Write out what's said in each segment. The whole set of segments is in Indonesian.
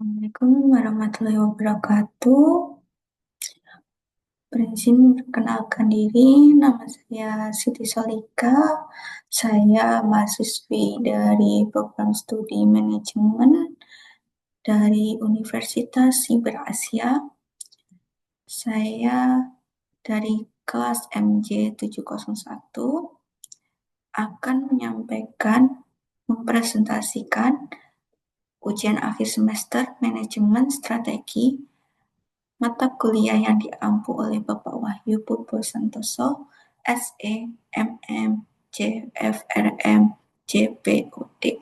Assalamualaikum warahmatullahi wabarakatuh. Berizin memperkenalkan diri, nama saya Siti Solika. Saya mahasiswi dari program studi manajemen dari Universitas Siber Asia. Saya dari kelas MJ 701 akan mempresentasikan ujian akhir semester manajemen strategi mata kuliah yang diampu oleh Bapak Wahyu Purbo Santoso, SE, MM, JFRM, JPOD.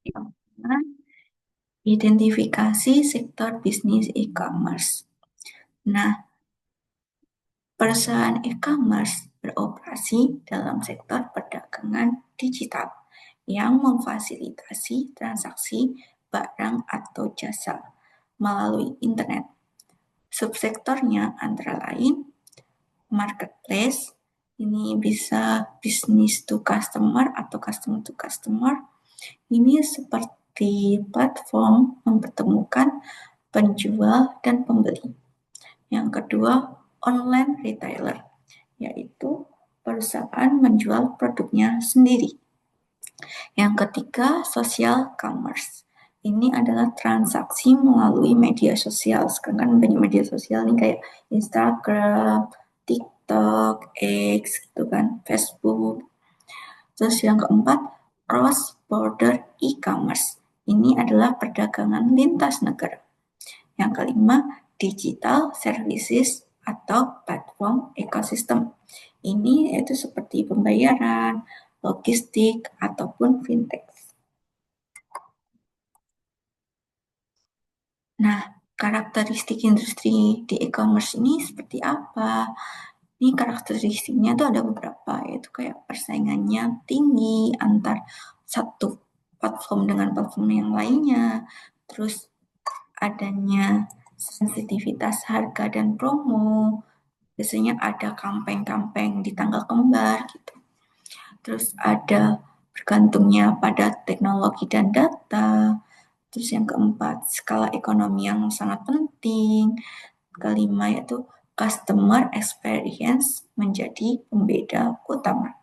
Yang pertama, identifikasi sektor bisnis e-commerce. Nah, perusahaan e-commerce beroperasi dalam sektor perdagangan digital yang memfasilitasi transaksi barang atau jasa melalui internet. Subsektornya antara lain marketplace, ini bisa business to customer atau customer to customer. Ini seperti platform mempertemukan penjual dan pembeli. Yang kedua, online retailer, yaitu perusahaan menjual produknya sendiri. Yang ketiga, social commerce. Ini adalah transaksi melalui media sosial. Sekarang kan banyak media sosial nih kayak Instagram, TikTok, X, gitu kan, Facebook. Terus yang keempat, cross border e-commerce. Ini adalah perdagangan lintas negara. Yang kelima, digital services atau platform ekosistem. Ini yaitu seperti pembayaran, logistik, ataupun fintech. Nah, karakteristik industri di e-commerce ini seperti apa? Ini karakteristiknya tuh ada beberapa, yaitu kayak persaingannya tinggi antar satu platform dengan platform yang lainnya, terus adanya sensitivitas harga dan promo, biasanya ada kampanye-kampanye di tanggal kembar gitu. Terus ada bergantungnya pada teknologi dan data. Terus yang keempat, skala ekonomi yang sangat penting. Kelima yaitu customer experience menjadi pembeda utama.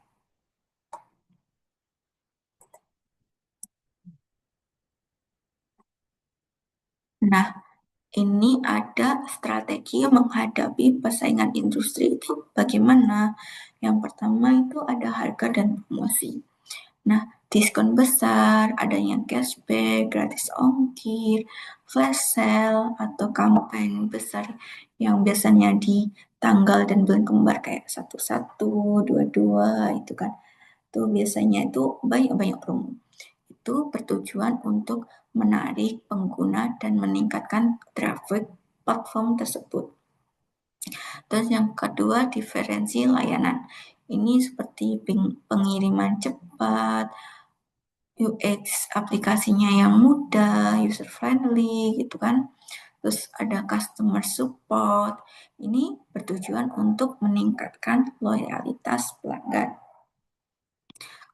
Nah, ini ada strategi menghadapi persaingan industri itu bagaimana? Yang pertama itu ada harga dan promosi. Nah, diskon besar, adanya cashback, gratis ongkir, flash sale, atau kampanye besar yang biasanya di tanggal dan bulan kembar kayak 11, 22 itu kan. Itu biasanya itu banyak-banyak promo. Itu bertujuan untuk menarik pengguna dan meningkatkan traffic platform tersebut. Terus yang kedua, diferensi layanan. Ini seperti pengiriman cepat, UX aplikasinya yang mudah, user friendly gitu kan. Terus ada customer support. Ini bertujuan untuk meningkatkan loyalitas pelanggan.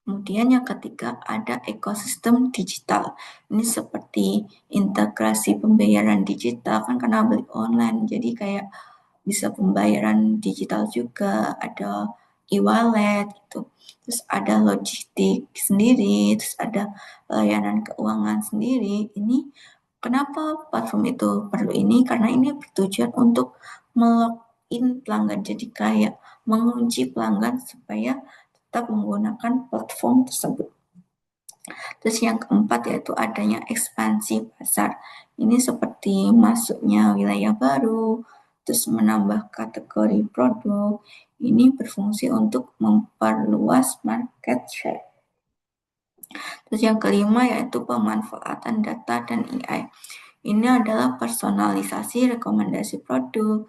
Kemudian yang ketiga ada ekosistem digital. Ini seperti integrasi pembayaran digital kan karena beli online. Jadi kayak bisa pembayaran digital juga, ada e-wallet gitu. Terus ada logistik sendiri, terus ada layanan keuangan sendiri. Ini kenapa platform itu perlu ini? Karena ini bertujuan untuk melogin pelanggan. Jadi kayak mengunci pelanggan supaya tetap menggunakan platform tersebut. Terus yang keempat yaitu adanya ekspansi pasar. Ini seperti masuknya wilayah baru, terus menambah kategori produk. Ini berfungsi untuk memperluas market share. Terus yang kelima yaitu pemanfaatan data dan AI. Ini adalah personalisasi rekomendasi produk,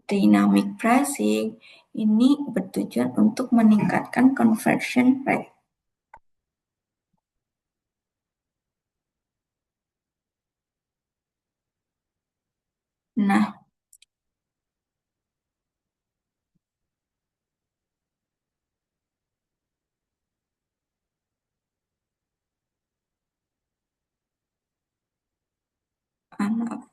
dynamic pricing. Ini bertujuan untuk meningkatkan conversion rate. Nah, Maaf.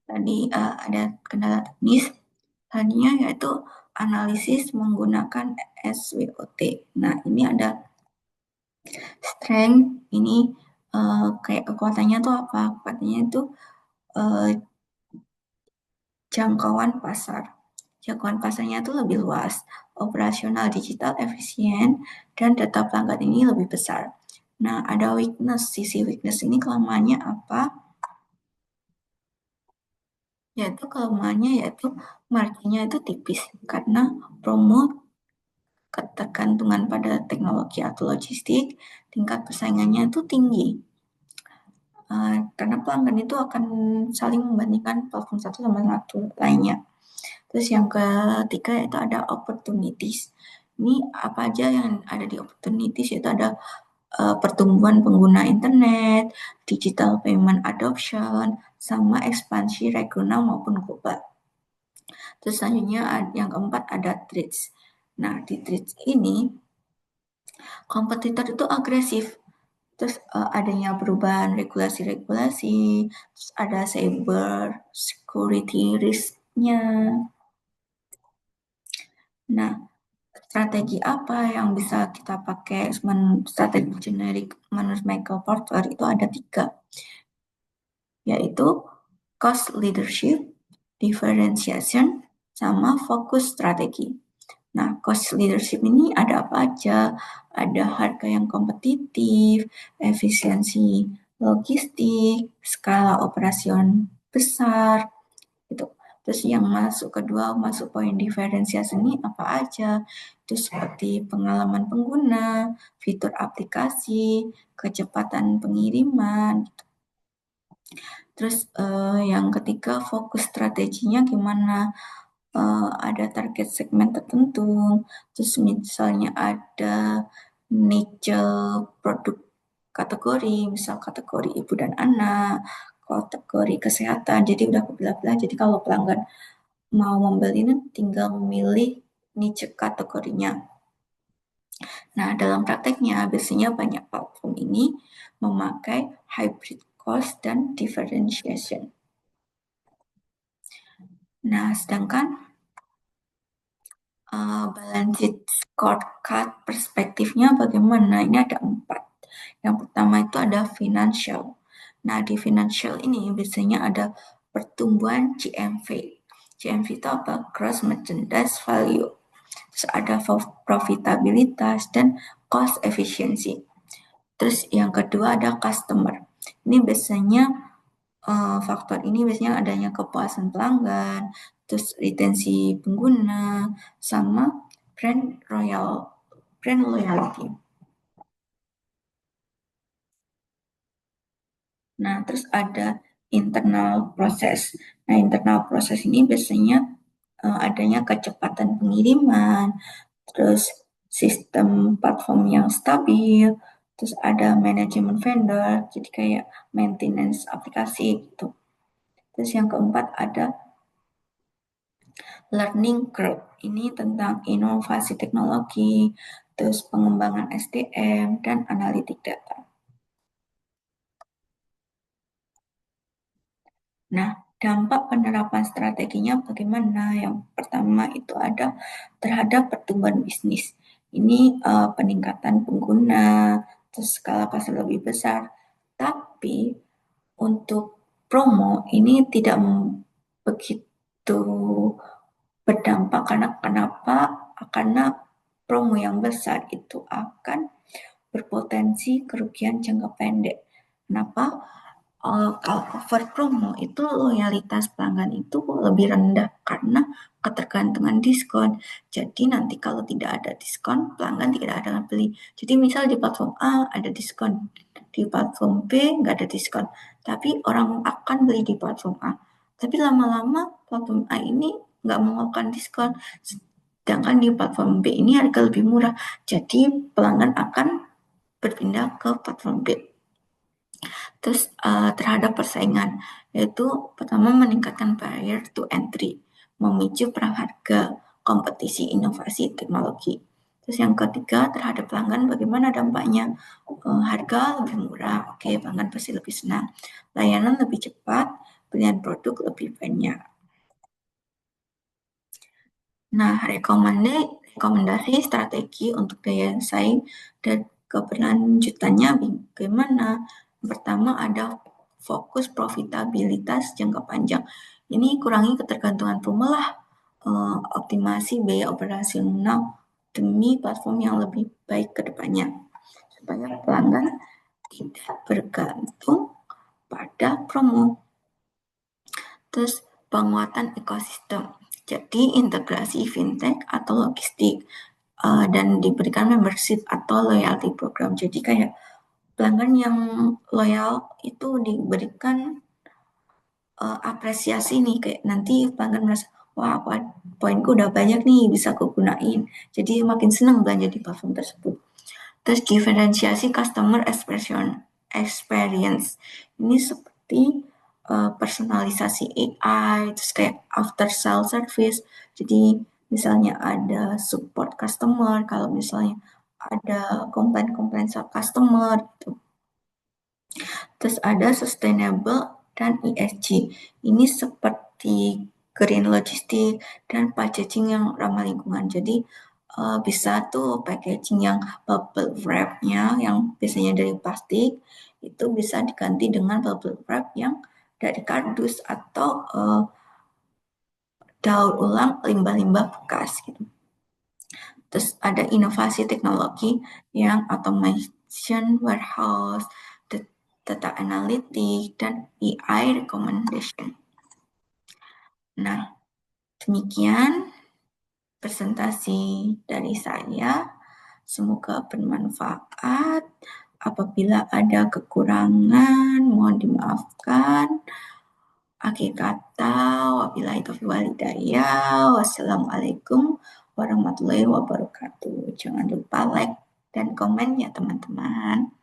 Tadi ada kendala teknis, tadinya yaitu analisis menggunakan SWOT. Nah, ini ada strength, ini kayak kekuatannya tuh apa? Kekuatannya itu eh, jangkauan pasar. Jangkauan pasarnya itu lebih luas, operasional digital efisien, dan data pelanggan ini lebih besar. Nah, ada weakness, sisi weakness ini kelemahannya apa? Yaitu kelemahannya yaitu marginnya itu tipis karena promo ketergantungan pada teknologi atau logistik, tingkat persaingannya itu tinggi. Karena pelanggan itu akan saling membandingkan platform satu sama satu lainnya. Terus yang ketiga itu ada opportunities. Ini apa aja yang ada di opportunities, yaitu ada pertumbuhan pengguna internet, digital payment adoption, sama ekspansi regional maupun global. Terus selanjutnya yang keempat ada threats. Nah, di threats ini kompetitor itu agresif. Terus adanya perubahan regulasi-regulasi, terus ada cyber security risk-nya. Nah, strategi apa yang bisa kita pakai strategi generik menurut Michael Porter itu ada tiga, yaitu cost leadership, differentiation, sama fokus strategi. Nah, cost leadership ini ada apa aja? Ada harga yang kompetitif, efisiensi logistik, skala operasion besar, gitu. Terus yang masuk kedua, masuk poin diferensiasi ini apa aja? Itu seperti pengalaman pengguna, fitur aplikasi, kecepatan pengiriman. Terus yang ketiga, fokus strateginya gimana? Ada target segmen tertentu, terus misalnya ada niche produk kategori, misal kategori ibu dan anak, kategori kesehatan, jadi udah kebelah-belah. Jadi kalau pelanggan mau membeli ini tinggal memilih niche kategorinya. Nah, dalam prakteknya biasanya banyak platform ini memakai hybrid cost dan differentiation. Nah, sedangkan balance sheet scorecard perspektifnya bagaimana? Ini ada 4. Yang pertama itu ada financial. Nah, di financial ini biasanya ada pertumbuhan GMV. GMV itu apa? Gross Merchandise Value. Terus ada profitabilitas dan cost efficiency. Terus yang kedua ada customer. Ini biasanya faktor ini biasanya adanya kepuasan pelanggan, terus retensi pengguna, sama brand royal, brand loyalty. Nah, terus ada internal proses. Nah, internal proses ini biasanya adanya kecepatan pengiriman, terus sistem platform yang stabil, terus ada manajemen vendor, jadi kayak maintenance aplikasi gitu. Terus yang keempat ada Learning curve ini tentang inovasi teknologi, terus pengembangan SDM, dan analitik data. Nah, dampak penerapan strateginya bagaimana? Yang pertama itu ada terhadap pertumbuhan bisnis. Ini peningkatan pengguna, terus skala pasar lebih besar. Tapi untuk promo ini tidak begitu berdampak karena kenapa? Karena promo yang besar itu akan berpotensi kerugian jangka pendek. Kenapa? Kalau over promo itu loyalitas pelanggan itu lebih rendah karena ketergantungan diskon. Jadi nanti kalau tidak ada diskon, pelanggan tidak ada yang beli. Jadi misal di platform A ada diskon, di platform B nggak ada diskon, tapi orang akan beli di platform A. Tapi lama-lama platform A ini nggak melakukan diskon, sedangkan di platform B ini harga lebih murah. Jadi pelanggan akan berpindah ke platform B. Terus terhadap persaingan, yaitu pertama meningkatkan barrier to entry, memicu perang harga, kompetisi inovasi teknologi. Terus yang ketiga terhadap pelanggan bagaimana dampaknya? Harga lebih murah, oke, pelanggan pasti lebih senang. Layanan lebih cepat, pilihan produk lebih banyak. Nah, rekomendasi strategi untuk daya saing dan keberlanjutannya bagaimana? Pertama ada fokus profitabilitas jangka panjang. Ini kurangi ketergantungan promo lah, optimasi biaya operasional demi platform yang lebih baik ke depannya. Supaya pelanggan tidak bergantung pada promo. Terus penguatan ekosistem. Jadi integrasi fintech atau logistik dan diberikan membership atau loyalty program. Jadi kayak pelanggan yang loyal itu diberikan apresiasi nih, kayak nanti pelanggan merasa wah poinku udah banyak nih bisa aku gunain. Jadi makin senang belanja di platform tersebut. Terus diferensiasi customer experience. Ini seperti personalisasi AI, terus kayak after sale service. Jadi misalnya ada support customer, kalau misalnya ada komplain-komplain customer gitu. Terus ada sustainable dan ESG. Ini seperti green logistik dan packaging yang ramah lingkungan. Jadi bisa tuh packaging yang bubble wrap-nya yang biasanya dari plastik itu bisa diganti dengan bubble wrap yang dari kardus atau daur ulang limbah-limbah bekas gitu. Terus ada inovasi teknologi yang automation warehouse, data analytic, dan AI recommendation. Nah, demikian presentasi dari saya. Semoga bermanfaat. Apabila ada kekurangan, mohon dimaafkan. Akhir kata, wabillahi taufiq walhidayah. Wassalamualaikum warahmatullahi wabarakatuh. Jangan lupa like dan komen ya teman-teman.